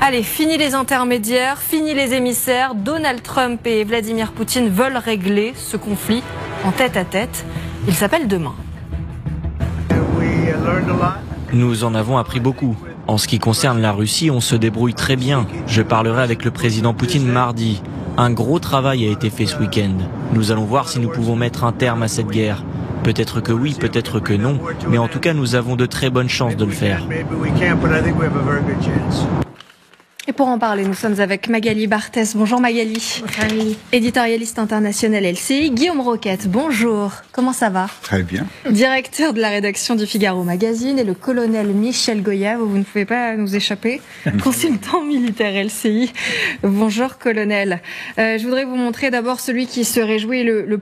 Allez, fini les intermédiaires, fini les émissaires. Donald Trump et Vladimir Poutine veulent régler ce conflit en tête-à-tête. Il s'appelle demain. Nous en avons appris beaucoup. En ce qui concerne la Russie, on se débrouille très bien. Je parlerai avec le président Poutine mardi. Un gros travail a été fait ce week-end. Nous allons voir si nous pouvons mettre un terme à cette guerre. Peut-être que oui, peut-être que non, mais en tout cas nous avons de très bonnes chances de le faire. Et pour en parler, nous sommes avec Magali Barthès. Bonjour Magali. Bonjour. Éditorialiste internationale LCI. Guillaume Roquette, bonjour. Comment ça va? Très bien. Directeur de la rédaction du Figaro Magazine, et le colonel Michel Goya, vous ne pouvez pas nous échapper, consultant militaire LCI. Bonjour colonel. Je voudrais vous montrer d'abord celui qui se réjouit le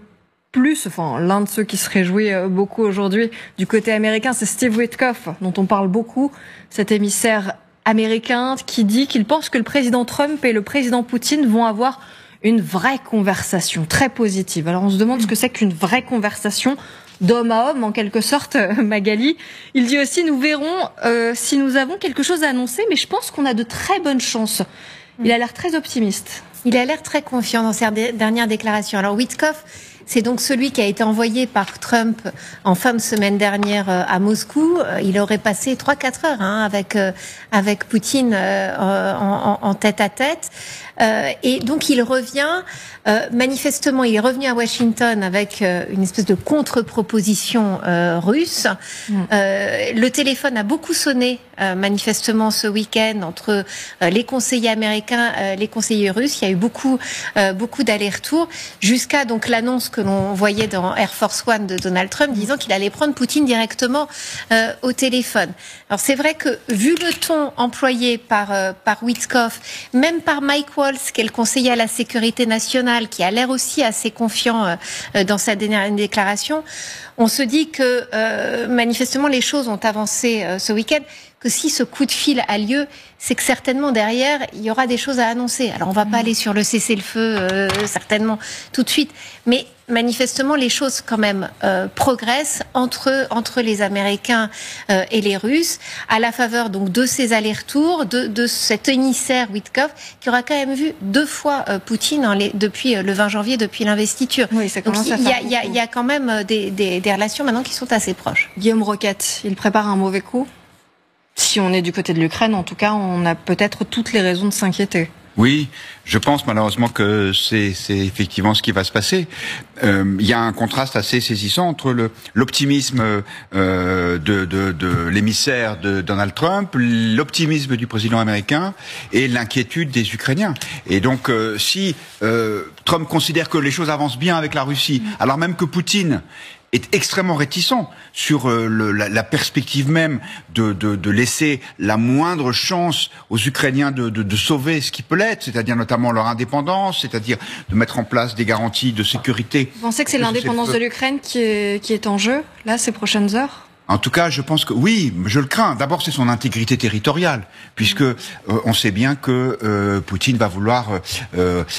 plus, enfin l'un de ceux qui se réjouit beaucoup aujourd'hui du côté américain, c'est Steve Witkoff, dont on parle beaucoup, cet émissaire américain qui dit qu'il pense que le président Trump et le président Poutine vont avoir une vraie conversation très positive. Alors on se demande ce que c'est qu'une vraie conversation d'homme à homme en quelque sorte, Magali. Il dit aussi nous verrons si nous avons quelque chose à annoncer, mais je pense qu'on a de très bonnes chances. Il a l'air très optimiste. Il a l'air très confiant dans ses dernières déclarations. Alors Witkoff, c'est donc celui qui a été envoyé par Trump en fin de semaine dernière à Moscou. Il aurait passé 3-4 heures avec Poutine en tête-à-tête. Et donc il revient, manifestement il est revenu à Washington avec une espèce de contre-proposition russe. Le téléphone a beaucoup sonné manifestement ce week-end entre les conseillers américains, les conseillers russes. Il y a eu beaucoup d'allers-retours jusqu'à donc l'annonce que l'on voyait dans Air Force One de Donald Trump disant qu'il allait prendre Poutine directement au téléphone. Alors c'est vrai que vu le ton employé par Witkoff, même par Mike Waltz, qui est le conseiller à la sécurité nationale, qui a l'air aussi assez confiant dans sa dernière déclaration, on se dit que manifestement les choses ont avancé ce week-end, que si ce coup de fil a lieu, c'est que certainement derrière, il y aura des choses à annoncer. Alors on va pas aller sur le cessez-le-feu certainement tout de suite, mais manifestement les choses quand même progressent entre les Américains et les Russes, à la faveur donc de ces allers-retours, de cet émissaire Witkoff, qui aura quand même vu 2 fois Poutine depuis le 20 janvier, depuis l'investiture. Oui, ça commence donc à faire il y a quand même des relations maintenant qui sont assez proches. Guillaume Roquette, il prépare un mauvais coup? Si on est du côté de l'Ukraine, en tout cas, on a peut-être toutes les raisons de s'inquiéter. Oui, je pense malheureusement que c'est effectivement ce qui va se passer. Il y a un contraste assez saisissant entre l'optimisme de l'émissaire de Donald Trump, l'optimisme du président américain et l'inquiétude des Ukrainiens. Et donc, si Trump considère que les choses avancent bien avec la Russie, alors même que Poutine est extrêmement réticent sur la perspective même de laisser la moindre chance aux Ukrainiens de sauver ce qui peut l'être, c'est-à-dire notamment leur indépendance, c'est-à-dire de mettre en place des garanties de sécurité. Vous pensez que c'est l'indépendance de l'Ukraine qui est en jeu, là, ces prochaines heures? En tout cas, je pense que oui, je le crains. D'abord, c'est son intégrité territoriale, puisque on sait bien que Poutine va vouloir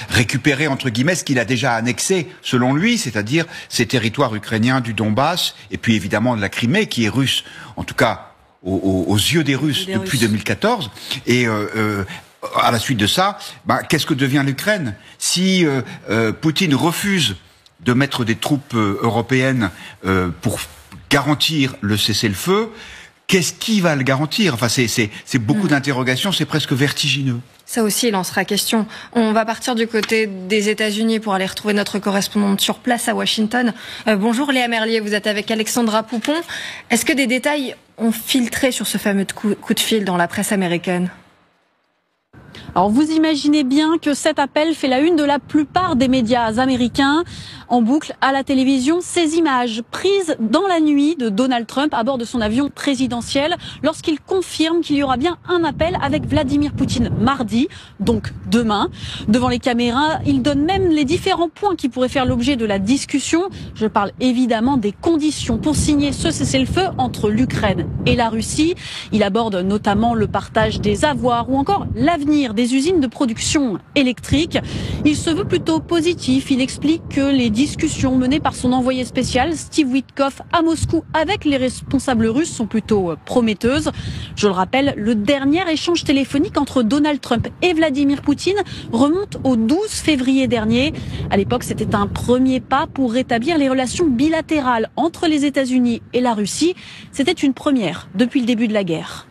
récupérer, entre guillemets, ce qu'il a déjà annexé, selon lui, c'est-à-dire ces territoires ukrainiens du Donbass, et puis évidemment de la Crimée, qui est russe, en tout cas aux yeux des Russes depuis 2014. Et à la suite de ça, qu'est-ce que devient l'Ukraine? Si Poutine refuse de mettre des troupes européennes pour garantir le cessez-le-feu, qu'est-ce qui va le garantir? Enfin, c'est beaucoup d'interrogations, c'est presque vertigineux. Ça aussi, il en sera question. On va partir du côté des États-Unis pour aller retrouver notre correspondante sur place à Washington. Bonjour Léa Merlier, vous êtes avec Alexandra Poupon. Est-ce que des détails ont filtré sur ce fameux coup de fil dans la presse américaine? Alors vous imaginez bien que cet appel fait la une de la plupart des médias américains. En boucle à la télévision, ces images prises dans la nuit de Donald Trump à bord de son avion présidentiel lorsqu'il confirme qu'il y aura bien un appel avec Vladimir Poutine mardi, donc demain. Devant les caméras, il donne même les différents points qui pourraient faire l'objet de la discussion. Je parle évidemment des conditions pour signer ce cessez-le-feu entre l'Ukraine et la Russie. Il aborde notamment le partage des avoirs ou encore l'avenir des des usines de production électrique. Il se veut plutôt positif. Il explique que les discussions menées par son envoyé spécial, Steve Witkoff, à Moscou avec les responsables russes sont plutôt prometteuses. Je le rappelle, le dernier échange téléphonique entre Donald Trump et Vladimir Poutine remonte au 12 février dernier. À l'époque, c'était un premier pas pour rétablir les relations bilatérales entre les États-Unis et la Russie. C'était une première depuis le début de la guerre.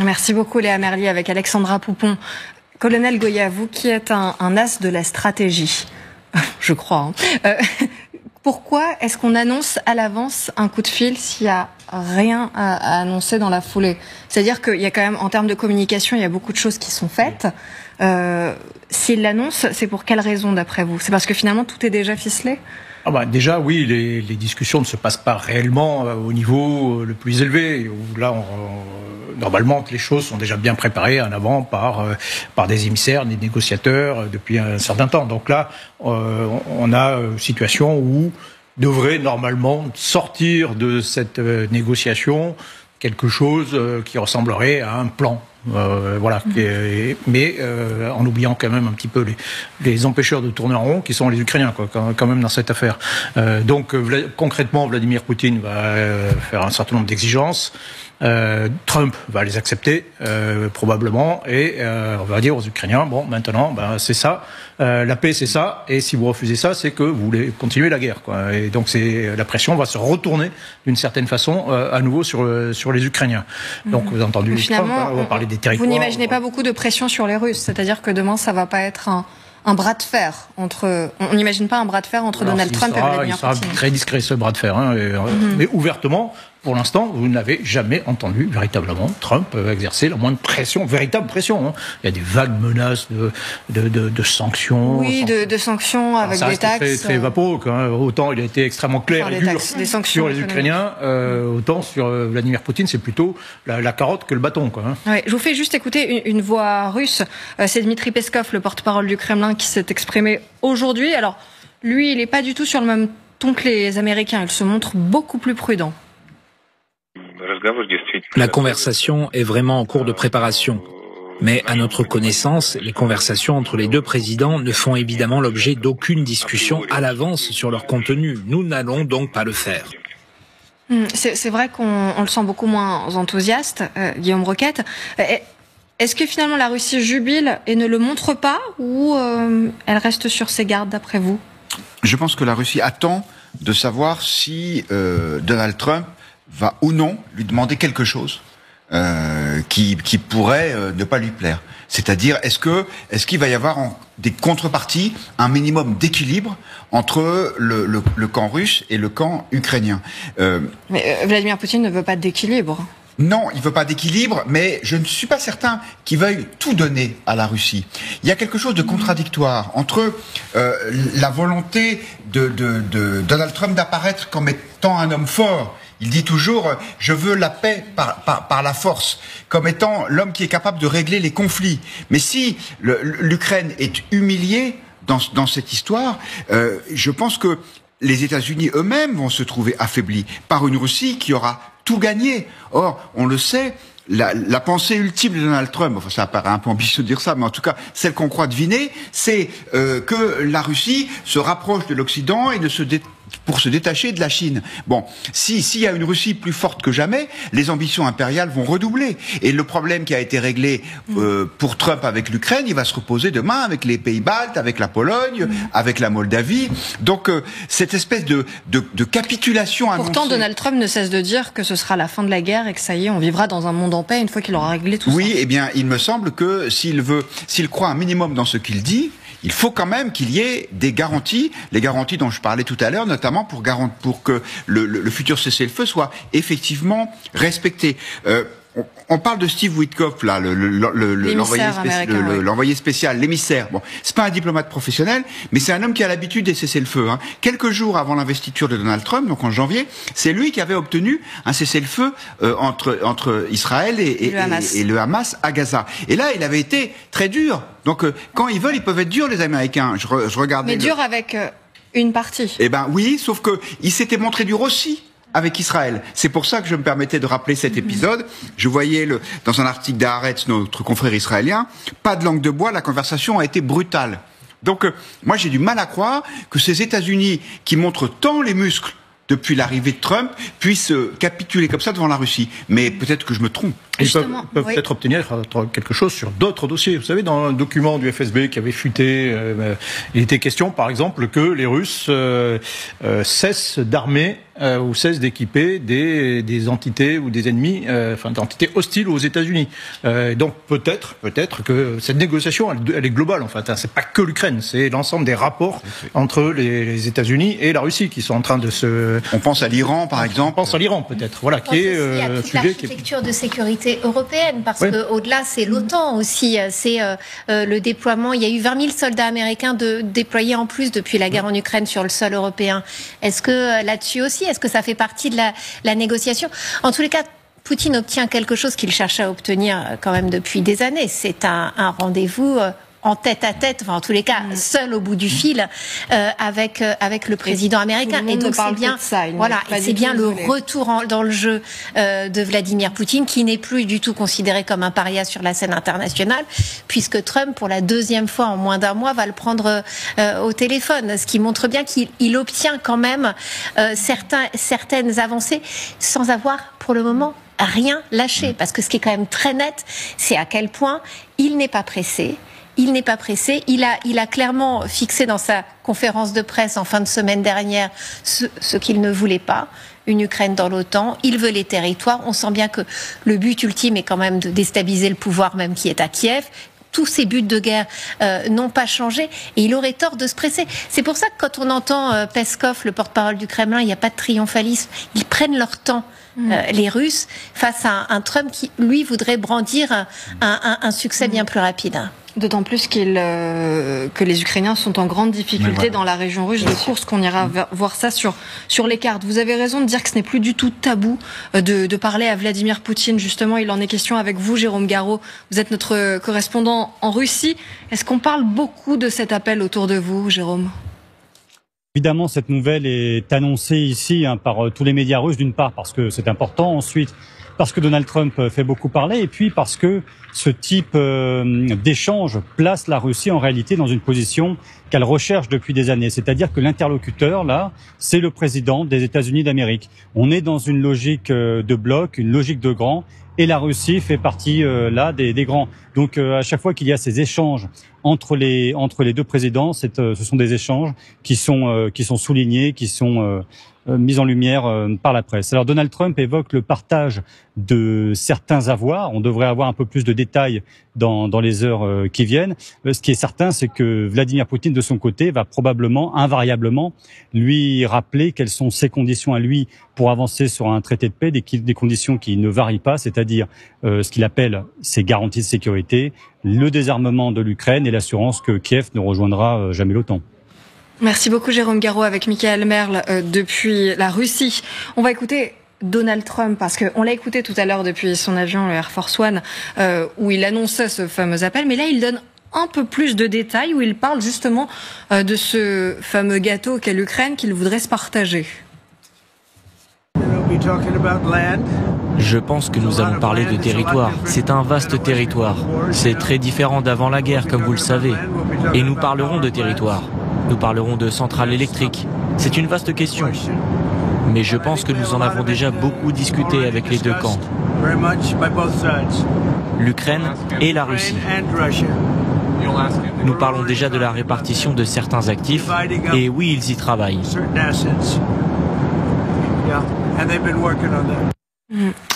Merci beaucoup Léa Merlier avec Alexandra Poupon. Colonel Goya, vous qui êtes un as de la stratégie, je crois. Pourquoi est-ce qu'on annonce à l'avance un coup de fil s'il n'y a rien à annoncer dans la foulée? C'est-à-dire qu'il y a quand même, en termes de communication, il y a beaucoup de choses qui sont faites. S'il l'annonce, c'est pour quelle raison d'après vous? C'est parce que finalement tout est déjà ficelé? Déjà, oui, les discussions ne se passent pas réellement au niveau le plus élevé. Où là, normalement, les choses sont déjà bien préparées en avant par des émissaires, des négociateurs depuis un certain temps. Donc là, on a une situation où devrait normalement sortir de cette négociation quelque chose qui ressemblerait à un plan. Mais en oubliant quand même un petit peu les empêcheurs de tourner en rond qui sont les Ukrainiens quand même dans cette affaire. Donc concrètement, Vladimir Poutine va faire un certain nombre d'exigences. Trump va les accepter probablement et on va dire aux Ukrainiens maintenant c'est ça, la paix c'est ça, et si vous refusez ça c'est que vous voulez continuer la guerre et donc la pression va se retourner d'une certaine façon à nouveau sur les Ukrainiens. Donc vous avez entendu Trump, on va parler des territoires. Vous n'imaginez pas beaucoup de pression sur les Russes, c'est-à-dire que demain ça va pas être un bras de fer entre. On n'imagine pas un bras de fer entre Donald Trump et Vladimir Poutine. Il sera très discret ce bras de fer, mais ouvertement. Pour l'instant, vous n'avez jamais entendu véritablement Trump exercer la moindre pression, véritable pression. Il y a des vagues menaces de sanctions. Oui, de sanctions avec des taxes. C'est très vaporeux. Autant il a été extrêmement clair et dur sur les Ukrainiens, autant sur Vladimir Poutine, c'est plutôt la carotte que le bâton. Ouais, je vous fais juste écouter une voix russe. C'est Dmitri Peskov, le porte-parole du Kremlin, qui s'est exprimé aujourd'hui. Alors, lui, il n'est pas du tout sur le même ton que les Américains. Il se montre beaucoup plus prudent. La conversation est vraiment en cours de préparation. Mais à notre connaissance, les conversations entre les deux présidents ne font évidemment l'objet d'aucune discussion à l'avance sur leur contenu. Nous n'allons donc pas le faire. C'est vrai qu'on le sent beaucoup moins enthousiaste, Guillaume Roquette. Est-ce que finalement la Russie jubile et ne le montre pas, ou elle reste sur ses gardes d'après vous? Je pense que la Russie attend de savoir si Donald Trump va ou non lui demander quelque chose qui pourrait ne pas lui plaire. C'est-à-dire, est-ce qu'il va y avoir des contreparties, un minimum d'équilibre entre le camp russe et le camp ukrainien? Mais Vladimir Poutine ne veut pas d'équilibre. Non, il veut pas d'équilibre, mais je ne suis pas certain qu'il veuille tout donner à la Russie. Il y a quelque chose de contradictoire entre la volonté de Donald Trump d'apparaître comme étant un homme fort. Il dit toujours « je veux la paix par la force », comme étant l'homme qui est capable de régler les conflits. Mais si l'Ukraine est humiliée dans cette histoire, je pense que les États-Unis eux-mêmes vont se trouver affaiblis par une Russie qui aura tout gagné. Or, on le sait, la pensée ultime de Donald Trump, enfin ça paraît un peu ambitieux de dire ça, mais en tout cas celle qu'on croit deviner, c'est que la Russie se rapproche de l'Occident et pour se détacher de la Chine. Bon, s'il y a une Russie plus forte que jamais, les ambitions impériales vont redoubler. Et le problème qui a été réglé pour Trump avec l'Ukraine, il va se reposer demain avec les pays baltes, avec la Pologne, avec la Moldavie. Donc cette espèce de capitulation annoncée. Pourtant, Donald Trump ne cesse de dire que ce sera la fin de la guerre et que ça y est, on vivra dans un monde en paix une fois qu'il aura réglé tout ça. Oui, eh bien, il me semble que s'il croit un minimum dans ce qu'il dit, il faut quand même qu'il y ait des garanties, les garanties dont je parlais tout à l'heure, notamment pour que le futur cessez-le-feu soit effectivement respecté. On parle de Steve Witkoff, là, l'envoyé spécial, l'émissaire. Bon, c'est pas un diplomate professionnel, mais c'est un homme qui a l'habitude des cessez-le-feu. Quelques jours avant l'investiture de Donald Trump, donc en janvier, c'est lui qui avait obtenu un cessez-le-feu entre Israël et le Hamas à Gaza. Et là, il avait été très dur. Donc, quand ils veulent, ils peuvent être durs, les Américains. Je regardais. Mais dur avec une partie. Eh ben oui, sauf que il s'était montré dur aussi avec Israël. C'est pour ça que je me permettais de rappeler cet épisode. Je voyais dans un article d'Haaretz, notre confrère israélien, pas de langue de bois, la conversation a été brutale. Donc, moi, j'ai du mal à croire que ces États-Unis, qui montrent tant les muscles depuis l'arrivée de Trump, puissent capituler comme ça devant la Russie. Mais peut-être que je me trompe. Ils peuvent peut-être obtenir quelque chose sur d'autres dossiers. Vous savez, dans un document du FSB qui avait fuité, il était question, par exemple, que les Russes cessent d'armer ou cessent d'équiper des entités ou des ennemis, d'entités hostiles aux États-Unis. Donc peut-être que cette négociation, elle est globale. En fait, c'est pas que l'Ukraine, c'est l'ensemble des rapports entre les États-Unis et la Russie qui sont en train de se. On pense à l'Iran, par exemple. On pense à l'Iran, peut-être. Voilà, qui est un sujet qui est l'architecture de sécurité européenne, parce que au-delà, c'est l'OTAN aussi. C'est le déploiement. Il y a eu 20 000 soldats américains déployés en plus depuis la guerre en Ukraine sur le sol européen. Est-ce que là-dessus aussi, est-ce que ça fait partie de la négociation? En tous les cas, Poutine obtient quelque chose qu'il cherche à obtenir quand même depuis des années. C'est un rendez-vous en tête-à-tête, enfin en tous les cas seul au bout du fil avec le président américain. Et donc c'est bien, c'est bien le retour dans le jeu de Vladimir Poutine, qui n'est plus du tout considéré comme un paria sur la scène internationale, puisque Trump, pour la deuxième fois en moins d'un mois, va le prendre au téléphone, ce qui montre bien qu'il obtient quand même certaines avancées sans avoir pour le moment rien lâché, parce que ce qui est quand même très net, c'est à quel point il n'est pas pressé. Il n'est pas pressé. Il a clairement fixé dans sa conférence de presse en fin de semaine dernière ce qu'il ne voulait pas. Une Ukraine dans l'OTAN. Il veut les territoires. On sent bien que le but ultime est quand même de déstabiliser le pouvoir même qui est à Kiev. Tous ces buts de guerre n'ont pas changé et il aurait tort de se presser. C'est pour ça que quand on entend Peskov, le porte-parole du Kremlin, il n'y a pas de triomphalisme. Ils prennent leur temps, les Russes, face à un Trump qui, lui, voudrait brandir un succès bien plus rapide. D'autant plus que les Ukrainiens sont en grande difficulté dans la région russe de Koursk. On ira voir ça sur les cartes. Vous avez raison de dire que ce n'est plus du tout tabou de parler à Vladimir Poutine. Justement, il en est question avec vous, Jérôme Garraud. Vous êtes notre correspondant en Russie. Est-ce qu'on parle beaucoup de cet appel autour de vous, Jérôme ? Évidemment, cette nouvelle est annoncée ici par tous les médias russes, d'une part parce que c'est important, ensuite parce que Donald Trump fait beaucoup parler, et puis parce que ce type d'échange place la Russie en réalité dans une position qu'elle recherche depuis des années. C'est-à-dire que l'interlocuteur, là, c'est le président des États-Unis d'Amérique. On est dans une logique de bloc, une logique de grand, et la Russie fait partie là des grands. Donc à chaque fois qu'il y a ces échanges entre les deux présidents, ce sont des échanges qui sont soulignés, qui sont mis en lumière par la presse. Alors Donald Trump évoque le partage de certains avoirs. On devrait avoir un peu plus de détails dans les heures qui viennent. Ce qui est certain, c'est que Vladimir Poutine, de son côté, va probablement, invariablement, lui rappeler quelles sont ses conditions à lui pour avancer sur un traité de paix, des conditions qui ne varient pas, c'est-à-dire ce qu'il appelle ses garanties de sécurité, le désarmement de l'Ukraine et l'assurance que Kiev ne rejoindra jamais l'OTAN. Merci beaucoup Jérôme Garraud avec Michael Merle depuis la Russie. On va écouter Donald Trump parce qu'on l'a écouté tout à l'heure depuis son avion, le Air Force One, où il annonçait ce fameux appel. Mais là, il donne un peu plus de détails, où il parle justement de ce fameux gâteau qu'est l'Ukraine qu'il voudrait se partager. Je pense que nous allons parler de territoire. C'est un vaste territoire. C'est très différent d'avant la guerre, comme vous le savez. Et nous parlerons de territoire. Nous parlerons de centrales électriques. C'est une vaste question. Mais je pense que nous en avons déjà beaucoup discuté avec les deux camps. L'Ukraine et la Russie. Nous parlons déjà de la répartition de certains actifs. Et oui, ils y travaillent.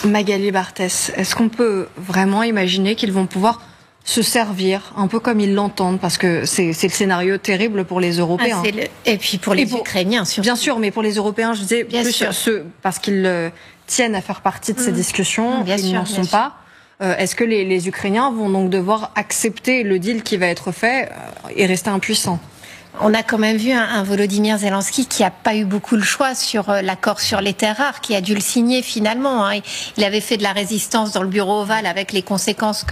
Magali Barthès, est-ce qu'on peut vraiment imaginer qu'ils vont pouvoir se servir un peu comme ils l'entendent, parce que c'est le scénario terrible pour les Européens. Et puis pour les Ukrainiens, surtout. Bien sûr, mais pour les Européens, je disais bien plus sûr. Parce qu'ils tiennent à faire partie de ces discussions, ils n'en sont pas. Est-ce que les Ukrainiens vont donc devoir accepter le deal qui va être fait et rester impuissants ? On a quand même vu un Volodymyr Zelensky qui a pas eu beaucoup le choix sur l'accord sur les terres rares, qui a dû le signer finalement. Il avait fait de la résistance dans le bureau ovale avec les conséquences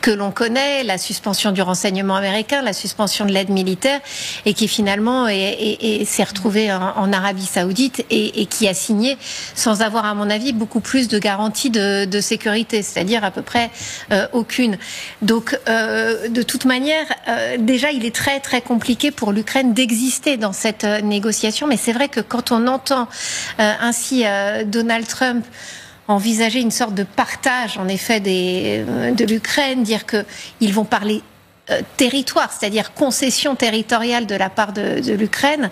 que l'on connaît, la suspension du renseignement américain, la suspension de l'aide militaire, et qui finalement s'est retrouvé en Arabie Saoudite et qui a signé sans avoir, à mon avis, beaucoup plus de garanties de sécurité, c'est-à-dire à peu près aucune. Donc, de toute manière, déjà, il est très très compliqué pour l'Ukraine d'exister dans cette négociation, mais c'est vrai que quand on entend ainsi Donald Trump envisager une sorte de partage, en effet, de l'Ukraine, dire qu'ils vont parler territoire, c'est-à-dire concession territoriale de la part de l'Ukraine,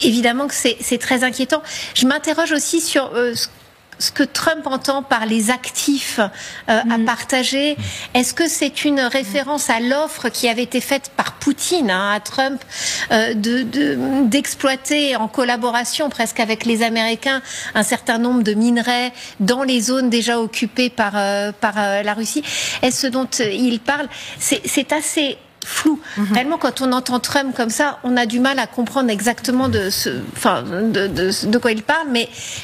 évidemment que c'est très inquiétant. Je m'interroge aussi sur ce que Trump entend par les actifs à partager. Est-ce que c'est une référence à l'offre qui avait été faite par Poutine à Trump d'exploiter en collaboration presque avec les Américains un certain nombre de minerais dans les zones déjà occupées par la Russie? Est-ce dont il parle? C'est assez flou. Réellement, quand on entend Trump comme ça, on a du mal à comprendre exactement de quoi il parle,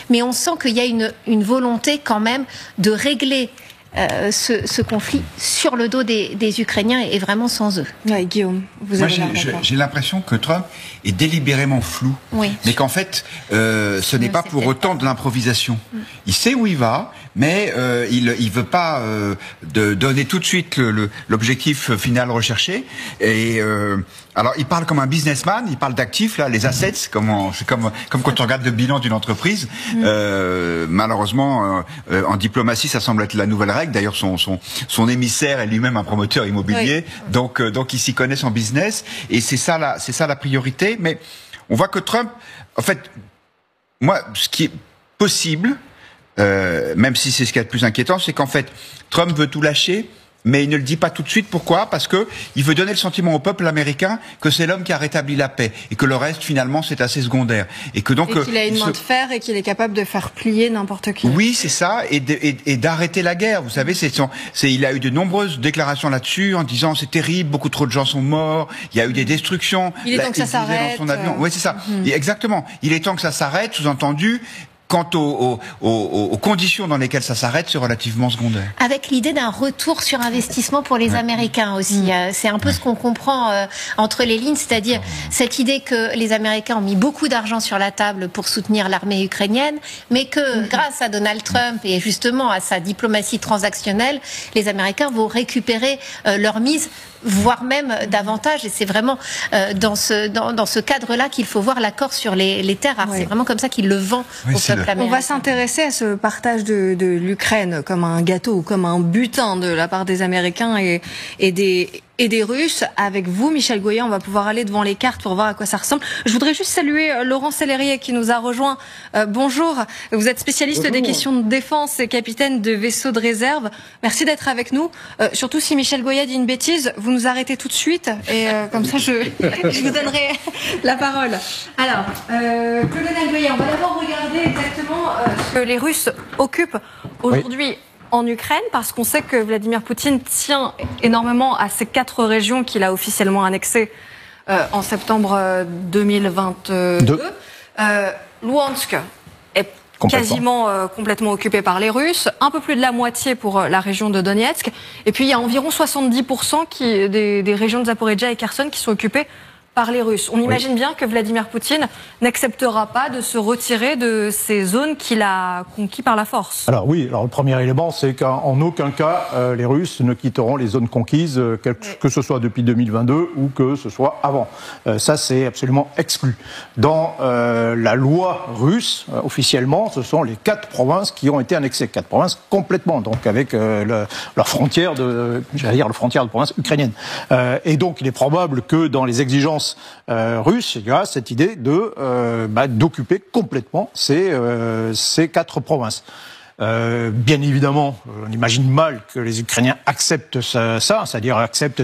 mais on sent qu'il y a une volonté quand même de régler ce conflit sur le dos des Ukrainiens et vraiment sans eux. Ouais, Guillaume, vous avez j'ai l'impression que Trump est délibérément flou, mais qu'en fait, ce n'est pas pour autant de l'improvisation. Il sait où il va, mais il veut pas donner tout de suite l'objectif final recherché. Et alors, il parle comme un businessman, il parle d'actifs, là, les assets, c'est comme quand on regarde le bilan d'une entreprise. Malheureusement, en diplomatie, ça semble être la nouvelle règle. D'ailleurs, son émissaire est lui-même un promoteur immobilier, donc il s'y connaît son business, et c'est ça la priorité. Mais on voit que Trump, en fait, moi, ce qui est possible, même si c'est ce qui est le plus inquiétant, c'est qu'en fait, Trump veut tout lâcher, mais il ne le dit pas tout de suite. Pourquoi? Parce que il veut donner le sentiment au peuple américain que c'est l'homme qui a rétabli la paix et que le reste, finalement, c'est assez secondaire. Et que donc qu'il a une main de fer et qu'il est capable de faire plier n'importe qui. Oui, c'est ça, et d'arrêter la guerre. Vous savez, il a eu de nombreuses déclarations là-dessus en disant c'est terrible, beaucoup trop de gens sont morts, il y a eu des destructions. Il est temps que ça s'arrête. Oui, c'est ça. Et exactement. Il est temps que ça s'arrête. Sous-entendu, quant aux conditions dans lesquelles ça s'arrête, c'est relativement secondaire. Avec l'idée d'un retour sur investissement pour les Américains aussi. C'est un peu ce qu'on comprend entre les lignes, c'est-à-dire cette idée que les Américains ont mis beaucoup d'argent sur la table pour soutenir l'armée ukrainienne, mais que grâce à Donald Trump et justement à sa diplomatie transactionnelle, les Américains vont récupérer leur mise, voire même davantage. Et c'est vraiment dans ce cadre-là qu'il faut voir l'accord sur les terres rares. C'est vraiment comme ça qu'il le vend au peuple américain. On va s'intéresser à ce partage de l'Ukraine comme un gâteau ou comme un butin de la part des Américains et des Russes. Avec vous, Michel Goya, on va pouvoir aller devant les cartes pour voir à quoi ça ressemble. Je voudrais juste saluer Laurent Sellerier qui nous a rejoint. Bonjour, vous êtes spécialiste des questions de défense et capitaine de vaisseau de réserve. Merci d'être avec nous. Surtout si Michel Goya dit une bêtise, vous nous arrêtez tout de suite et comme ça je vous donnerai la parole. Alors, colonel Goya, on va d'abord regarder exactement ce que les Russes occupent aujourd'hui en Ukraine, parce qu'on sait que Vladimir Poutine tient énormément à ces 4 régions qu'il a officiellement annexées en septembre 2022. Luhansk est quasiment complètement occupé par les Russes, un peu plus de la moitié pour la région de Donetsk, et puis il y a environ 70% des régions de Zaporijia et Kherson qui sont occupées par les Russes. On imagine bien que Vladimir Poutine n'acceptera pas de se retirer de ces zones qu'il a conquises par la force. Alors oui, le premier élément, c'est qu'en aucun cas, les Russes ne quitteront les zones conquises, que ce soit depuis 2022 ou que ce soit avant. Ça, c'est absolument exclu. Dans la loi russe, officiellement, ce sont les 4 provinces qui ont été annexées. 4 provinces complètement, donc avec leur frontière de province ukrainienne. Et donc, il est probable que dans les exigences russe, il y a cette idée d'occuper complètement ces 4 provinces. Bien évidemment, on imagine mal que les Ukrainiens acceptent ça, c'est-à-dire acceptent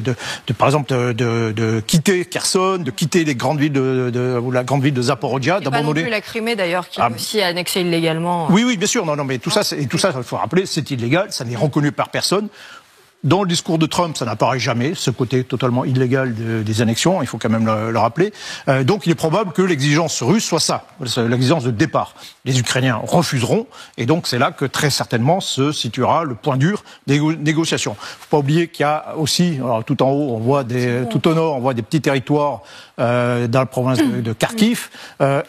par exemple de quitter Kherson, de quitter les grandes villes ou la grande ville de Zaporijia, d'abandonner. Pas non plus la Crimée d'ailleurs, qui est aussi annexée illégalement. Oui, bien sûr, non, mais tout ça, il faut rappeler, c'est illégal, ça n'est reconnu par personne. Dans le discours de Trump, ça n'apparaît jamais, ce côté totalement illégal des annexions, il faut quand même le rappeler. Donc il est probable que l'exigence russe soit ça, l'exigence de départ. Les Ukrainiens refuseront, et donc c'est là que très certainement se situera le point dur des négociations. Faut pas oublier qu'il y a aussi, alors, tout en haut, on voit tout au nord, on voit des petits territoires dans la province de Kharkiv,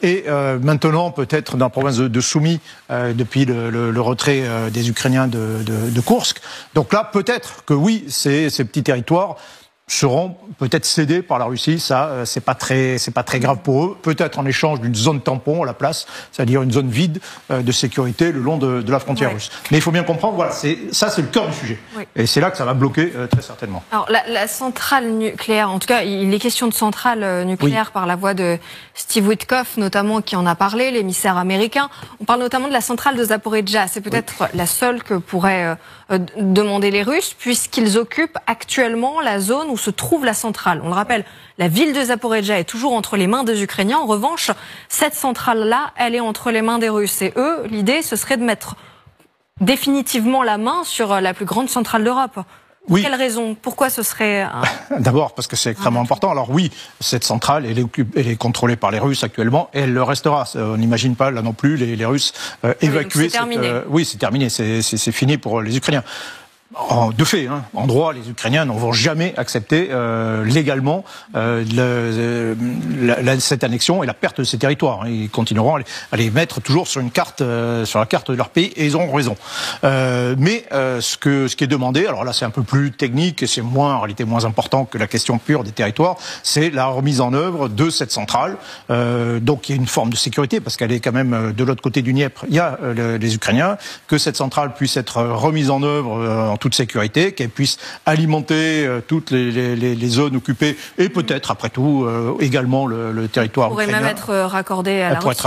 et maintenant peut-être dans la province de Soumy, depuis le retrait des Ukrainiens de Koursk. Donc là, peut-être que oui, ces petits territoires seront peut-être cédés par la Russie. Ça, c'est pas très grave pour eux. Peut-être en échange d'une zone tampon à la place, c'est-à-dire une zone vide de sécurité le long de la frontière russe. Mais il faut bien comprendre, voilà, c'est le cœur du sujet. Oui. Et c'est là que ça va bloquer très certainement. Alors la centrale nucléaire, en tout cas, il est question de centrale nucléaire par la voix de Steve Witkoff, notamment, qui en a parlé, l'émissaire américain. On parle notamment de la centrale de Zaporijjia. C'est peut-être la seule que pourraient demander les Russes, puisqu'ils occupent actuellement la zone où se trouve la centrale. On le rappelle, la ville de Zaporijjia est toujours entre les mains des Ukrainiens. En revanche, cette centrale-là, elle est entre les mains des Russes. Et eux, l'idée, ce serait de mettre définitivement la main sur la plus grande centrale d'Europe. Pour quelle raison? Pourquoi ce serait... D'abord, parce que c'est extrêmement important. Alors oui, cette centrale, elle est contrôlée par les Russes actuellement, et elle le restera. On n'imagine pas, là non plus, les Russes évacuer... C'est terminé. Oui, c'est terminé. C'est fini pour les Ukrainiens. De fait, en droit, les Ukrainiens n'en vont jamais accepter légalement cette annexion et la perte de ces territoires. Ils continueront à les mettre toujours sur une carte, sur la carte de leur pays, et ils auront raison. Mais ce qui est demandé, alors là c'est un peu plus technique et c'est en réalité moins important que la question pure des territoires, c'est la remise en œuvre de cette centrale. Donc il y a une forme de sécurité parce qu'elle est quand même de l'autre côté du Dniepr. Il y a les Ukrainiens, que cette centrale puisse être remise en œuvre en toute sécurité, qu'elle puisse alimenter toutes les zones occupées et peut-être, après tout, également le territoire ukrainien. Elle pourrait même être raccordée à la Russie.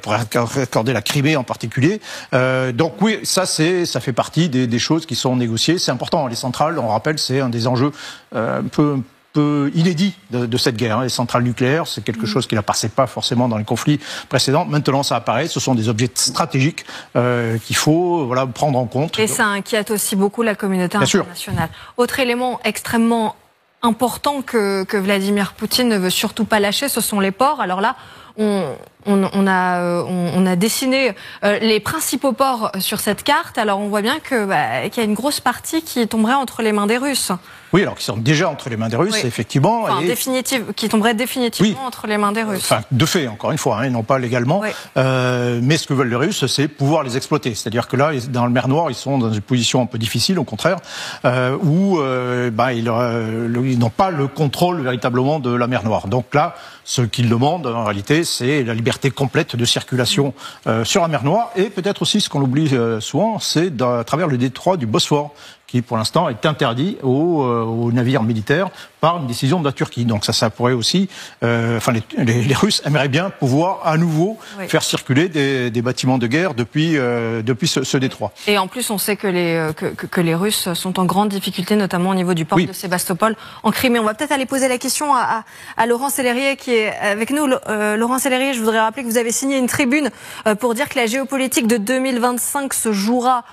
Pourrait être raccordée la Crimée en particulier. Donc oui, ça fait partie des choses qui sont négociées. C'est important. Les centrales, on rappelle, c'est un des enjeux un peu inédit de cette guerre. Les centrales nucléaires, c'est quelque chose qui n'apparaissait pas forcément dans les conflits précédents. Maintenant, ça apparaît. Ce sont des objets stratégiques qu'il faut prendre en compte. Et ça inquiète aussi beaucoup la communauté internationale. Autre élément extrêmement important que Vladimir Poutine ne veut surtout pas lâcher, ce sont les ports. Alors là, on a dessiné les principaux ports sur cette carte. Alors on voit bien qu'il y a une grosse partie qui tomberait entre les mains des Russes. Oui, alors qui sont déjà entre les mains des Russes, effectivement. Enfin, qui tomberaient définitivement entre les mains des Russes. Enfin, de fait, encore une fois, et non pas légalement. Oui. Mais ce que veulent les Russes, c'est pouvoir les exploiter. C'est-à-dire que là, dans le mer Noire, ils sont dans une position un peu difficile, au contraire, où ils n'ont pas le contrôle véritablement de la mer Noire. Donc là, ce qu'ils demandent, en réalité, c'est la liberté complète de circulation sur la mer Noire. Et peut-être aussi, ce qu'on oublie souvent, c'est à travers le détroit du Bosphore, qui pour l'instant est interdit aux navires militaires par une décision de la Turquie. Donc ça pourrait aussi... les Russes aimeraient bien pouvoir à nouveau faire circuler des bâtiments de guerre depuis ce détroit. Et en plus, on sait que les Russes sont en grande difficulté, notamment au niveau du port de Sébastopol, en Crimée. On va peut-être aller poser la question à Laurent Sellerier qui est avec nous. Laurent Sellerier, je voudrais rappeler que vous avez signé une tribune pour dire que la géopolitique de 2025 se jouera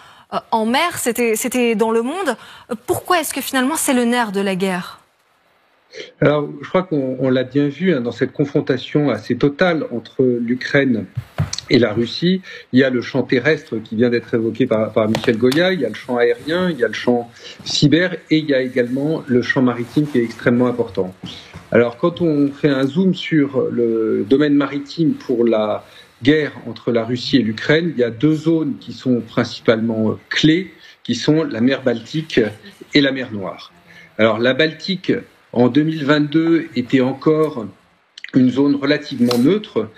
en mer, c'était dans Le Monde. Pourquoi est-ce que finalement c'est le nerf de la guerre? Alors, je crois qu'on l'a bien vu dans cette confrontation assez totale entre l'Ukraine et la Russie. Il y a le champ terrestre qui vient d'être évoqué par Michel Goya, il y a le champ aérien, il y a le champ cyber et il y a également le champ maritime qui est extrêmement important. Alors, quand on fait un zoom sur le domaine maritime pour la guerre entre la Russie et l'Ukraine, il y a deux zones qui sont principalement clés, qui sont la mer Baltique et la mer Noire. Alors la Baltique, en 2022, était encore une zone relativement neutre,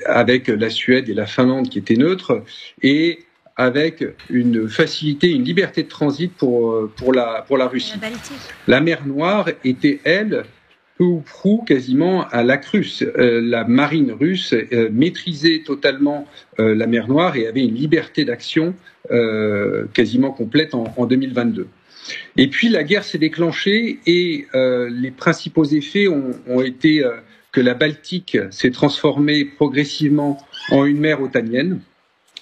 avec la Suède et la Finlande qui étaient neutres, et avec une facilité, une liberté de transit pour la Russie. La mer Noire était, elle, peu ou prou quasiment à l'acte russe. La marine russe maîtrisait totalement la mer Noire et avait une liberté d'action quasiment complète en 2022. Et puis la guerre s'est déclenchée et les principaux effets ont été que la Baltique s'est transformée progressivement en une mer otanienne,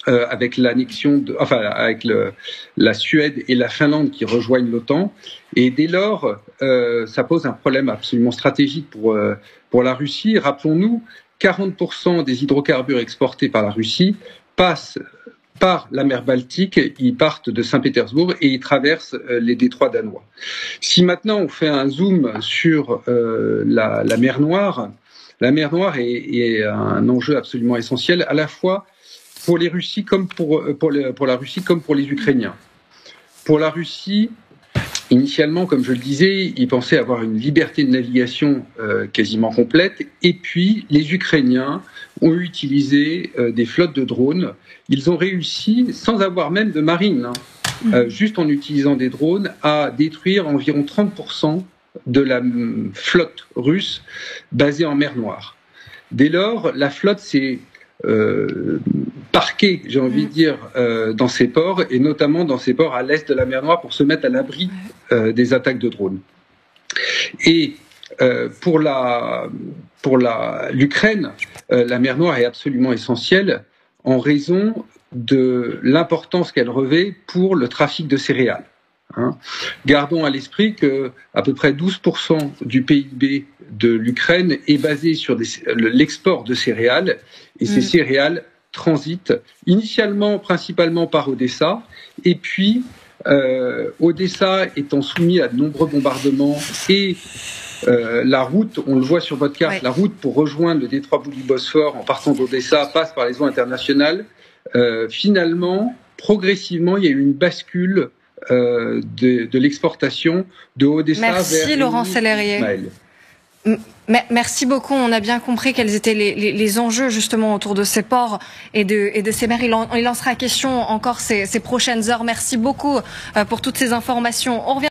avec l'annexion, avec la Suède et la Finlande qui rejoignent l'OTAN. Et dès lors, ça pose un problème absolument stratégique pour la Russie. Rappelons-nous, 40% des hydrocarbures exportés par la Russie passent par la mer Baltique, ils partent de Saint-Pétersbourg et ils traversent les détroits danois. Si maintenant on fait un zoom sur la mer Noire, la mer Noire est un enjeu absolument essentiel, à la fois pour les Russies comme pour la Russie comme pour les Ukrainiens. Pour la Russie, initialement, comme je le disais, ils pensaient avoir une liberté de navigation quasiment complète. Et puis, les Ukrainiens ont utilisé des flottes de drones. Ils ont réussi, sans avoir même de marine, juste en utilisant des drones, à détruire environ 30% de la flotte russe basée en mer Noire. Dès lors, la flotte s'est parquée, j'ai envie de dire, dans ces ports, et notamment dans ces ports à l'est de la mer Noire pour se mettre à l'abri des attaques de drones. Et pour l'Ukraine, la mer Noire est absolument essentielle en raison de l'importance qu'elle revêt pour le trafic de céréales. Gardons à l'esprit que à peu près 12% du PIB de l'Ukraine est basé sur l'export de céréales, et ces céréales transitent initialement principalement par Odessa, et puis Odessa étant soumis à de nombreux bombardements, et la route, on le voit sur votre carte, la route pour rejoindre le détroit Bouli-Bosphore en partant d'Odessa passe par les eaux internationales. Finalement, progressivement, il y a eu une bascule de l'exportation de Odessa vers... Merci Laurent Sellerier. Merci beaucoup. On a bien compris quels étaient les enjeux justement autour de ces ports et de ces mers. Il en sera question encore ces prochaines heures. Merci beaucoup pour toutes ces informations. On revient